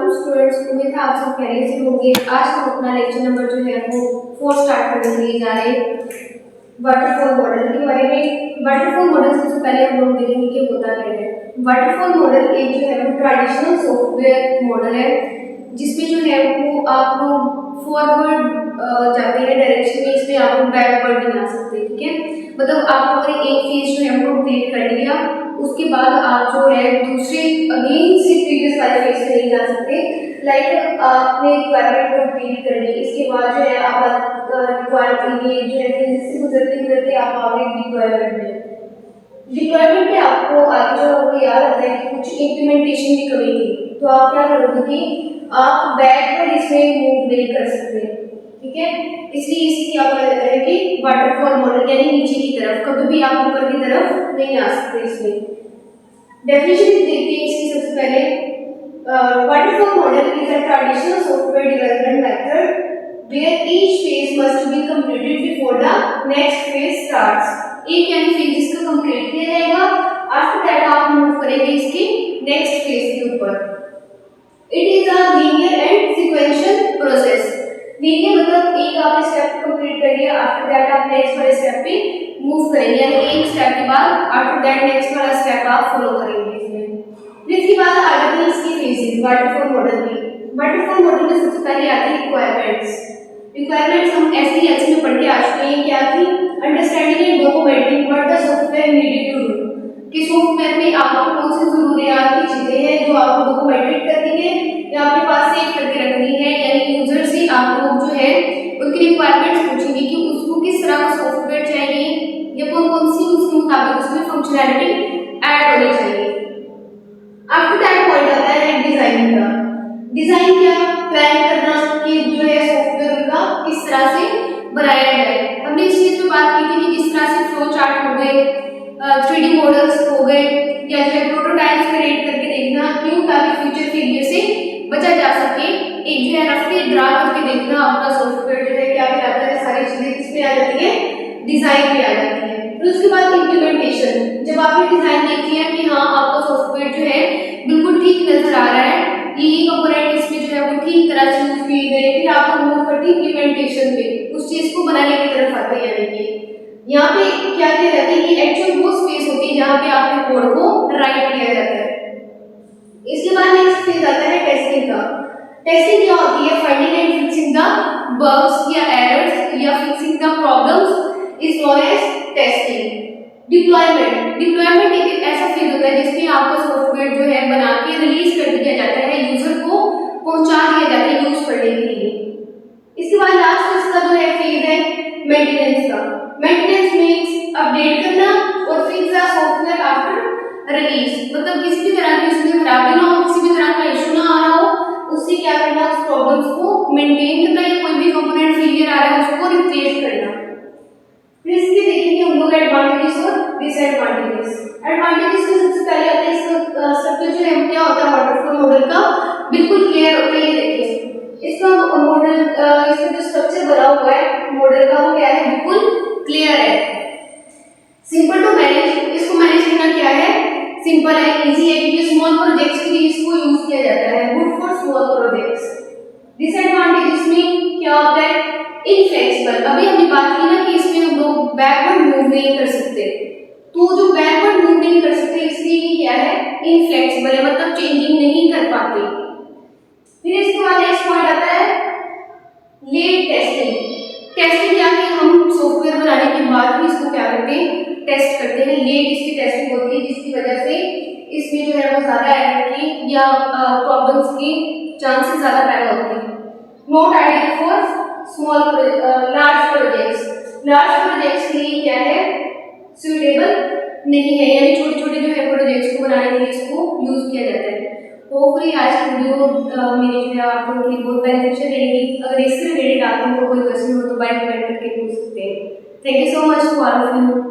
वालेकुम स्टूडेंट्स, उम्मीद है आप सब खैरियत से होंगे। आज हम अपना लेक्चर नंबर जो है वो 4 स्टार्ट करने के लिए जा रहे हैं वाटरफॉल मॉडल के बारे में। वाटरफॉल मॉडल सबसे पहले हम लोग देखेंगे कि होता क्या है। वाटरफॉल मॉडल एक जो है वो ट्रेडिशनल सॉफ्टवेयर मॉडल है जिसमें जो है वो आप लोग फॉरवर्ड जाते हैं डायरेक्शन में, इसमें आप लोग बैकवर्ड नहीं आ सकते। ठीक है, मतलब आप अगर एक फेज जो है वो कंप्लीट कर लिया उसके बाद आप जो है दूसरे अगेन से प्रीवियस वाले फेज में नहीं जा सकते। लाइक आपने रिक्वायरमेंट कंप्लीट कर ली, इसके बाद जो है आप रिक्वायरमेंट ये जो है फेज से गुजरते गुजरते आप आ गए डिप्लॉयमेंट में। डिप्लॉयमेंट में आपको आगे जो आपको याद आता है कि कुछ इम्प्लीमेंटेशन की कमी थी, तो आप क्या करोगे कि आप बैकवर्ड इसमें मूव नहीं कर सकते। ठीक है, इसलिए इसे क्या बोला जाता है कि वाटरफॉल मॉडल, यानी नीचे की तरफ, कभी भी आप ऊपर की तरफ नहीं आ सकते। इसमें डेफिनेशन देखते हैं इसकी। सबसे पहले waterfall model is a traditional software development method where each phase must be completed before the next phase starts. एक यानी फेज जिसका कंप्लीट किया जाएगा, आफ्टर दैट आप मूव करेंगे इसके नेक्स्ट फेज के ऊपर। It is a linear and sequential process. Linear मतलब एक आपने स्टेप कंप्लीट कर लिया, आफ्टर दैट आप नेक्स्ट वाले स्टेप पे मूव करेंगे, यानी एक स्टेप के बाद आफ्टर दैट नेक्स्ट वाला स्टेप आप फॉलो करेंगे इसमें। फिर इसके बाद आ जाती है इसकी फेजेस वाटरफॉल मॉडल में। वाटरफॉल मॉडल में सबसे पहले आती है रिक्वायरमेंट्स। रिक्वायरमेंट्स हम एसडीएलसी में पढ़ के आ चुके हैं। क्या थी? Understanding and documenting what the software needed to do, कि सॉफ्टवेयर में आपको कौन सी जरूरियात की चीजें हैं जो आपको डॉक्यूमेंटेड करनी है या अपने पास सेव करके रखनी है। यानी यूजर से आप लोग जो है उनकी रिक्वायरमेंट्स पूछेंगे कि उसको किस तरह का सॉफ्टवेयर चाहिए या कौन कौन सी उसके मुताबिक उसमें फंक्शनैलिटी ऐड होनी चाहिए। आफ्टर दैट पॉइंट आता है डिजाइनिंग का। डिजाइन क्या? प्लान करना कि जो है सॉफ्टवेयर का किस तरह से बनाया जाए। हमने इस चीज में बात की थी कि किस तरह से फ्लो चार्ट हो गए, 3D मॉडल्स हो गए, या जो है प्रोटोटाइप्स क्रिएट करके देखना, क्यों? ताकि फ्यूचर फेलियर से बचा जा सके। एक जो है रफली ड्रा करके देखना अपना सॉफ्टवेयर जो है क्या कहलाता है, सारी चीजें किसमें आ जाती है? डिजाइन में आ जाती है। फिर उसके बाद इम्प्लीमेंटेशन। जब आपने डिजाइन देख लिया कि हाँ आपका सॉफ्टवेयर जो है बिल्कुल ठीक नजर आ रहा है, ये कंपोनेंट इसमें जो है वो ठीक तरह से यूज किए गए, फिर आप मूव करते हैं इम्प्लीमेंटेशन पे, उस चीज को बनाने की तरफ आते हैं। यानी कि यहाँ पे क्या किया जाता है कि एक्चुअल वो स्पेस होती है जहाँ पे आपके कोड को राइट किया जाता है। इसके बाद नेक्स्ट फेज आता है टेस्टिंग का। टेस्टिंग क्या होती है? Finding and fixing the bugs या एरर्स या fixing the problems is known as testing. Deployment. Deployment एक ऐसा फेज होता है जिसमें आपका सॉफ्टवेयर जो है बना के रिलीज कर दिया जाता है, यूजर को पहुंचा दिया जाता है यूज करने के लिए। इसके बाद लास्ट इसका जो है फेज है मेंटेनेंस का। मेंटेनेंस मींस अपडेट करना और fix the software after release, मतलब किसी भी तरह की इसमें खराबी ना हो, किसी भी तरह का इशू ना आ रहा हो, उससे क्या करना, उस प्रॉब्लम्स को मेंटेन करना, या कोई भी कंपोनेंट फेलियर आ रहा है उसको रिप्लेस करना। फिर इसके देखेंगे हम लोग एडवांटेजेस और डिसएडवांटेजेस। एडवांटेजेस में सबसे पहले आता है इसका स्ट्रक्चर जो है क्या होता है वाटरफॉल मॉडल का, बिल्कुल क्लियर होता है। ये देखिए इसका मॉडल, इसका जो स्ट्रक्चर बना हुआ है मॉडल का वो क्या है, बिल्कुल क्लियर है। सिंपल टू मैनेज, इसको मैनेज करना क्या है, सिंपल है, इजी है, क्योंकि स्मॉल प्रोजेक्ट्स के लिए इसको यूज किया जाता है, good for small projects. Disadvantages में क्या होता है, इनफ्लेक्सिबल। अभी हमने बात की ना कि इसमें हम लोग बैकवर्ड मूव नहीं कर सकते, तो जो बैकवर्ड मूव नहीं कर सकते इसलिए क्या है, इनफ्लेक्सिबल है, मतलब चेंजिंग नहीं कर पाते। फिर इसके बाद नेक्स्ट पॉइंट आता है लेट टेस्टिंग। टेस्टिंग क्या कि हम सॉफ्टवेयर बनाने के बाद भी इसको क्या करते हैं, टेस्ट करते हैं। लेट इसकी टेस्टिंग होती है जिसकी वजह से इसमें जो है वो ज्यादा एरर की या प्रॉब्लम्स की चांसेस ज्यादा पैदा होते हैं। Not ideal for small large projects. Large projects के लिए क्या है, सुटेबल नहीं है, यानी छोटे छोटे जो है प्रोजेक्ट्स को बनाने के लिए इसको यूज किया जाता है। होपफुली आज की वीडियो मेरी जो है आप लोगों की बहुत बेनिफिशियल रहेगी। अगर इससे रिलेटेड आप लोगों को कोई क्वेश्चन हो तो बाय कमेंट करके पूछ सकते हैं। Thank you so much for all of you.